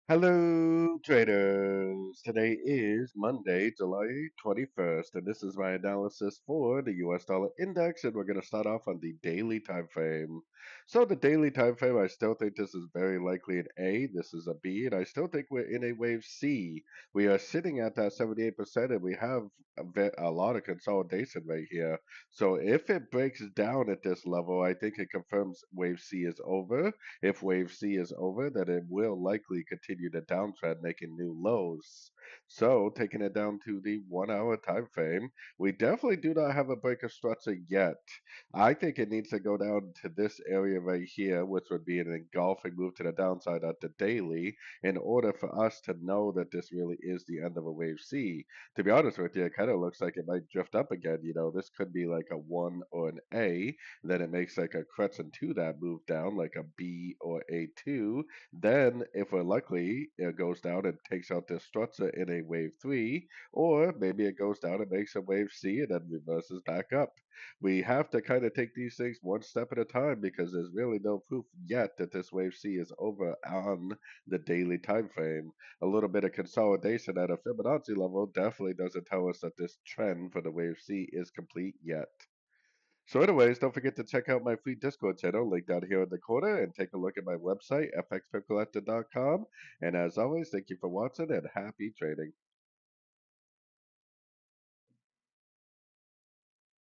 Hello, traders. Today is Monday, July 21st, and this is my analysis for the US dollar index, and we're going to start off on the daily time frame. So the daily time frame, I still think this is very likely an A. This is a B, and I still think we're in a wave C. We are sitting at that 78%, and we have a lot of consolidation right here. So if it breaks down at this level, I think it confirms wave C is over. If wave C is over, then it will likely continue the downtrend, making new lows. So, taking it down to the 1 hour time frame, we definitely do not have a break of structure yet. I think it needs to go down to this area right here, which would be an engulfing move to the downside at the daily, in order for us to know that this really is the end of a wave C. To be honest with you, it kind of looks like it might drift up again. This could be like a 1 or an A, then it makes like a crescent to that move down, like a B or A2. Then, if we're lucky, it goes down and takes out this structure in a wave 3, or maybe it goes down and makes a wave C and then reverses back up. We have to kind of take these things one step at a time because there's really no proof yet that this wave C is over on the daily time frame. A little bit of consolidation at a Fibonacci level definitely doesn't tell us that this trend for the wave C is complete yet. So anyways, don't forget to check out my free Discord channel, link down here in the corner, and take a look at my website, fxpipcollector.com. And as always, thank you for watching and happy trading.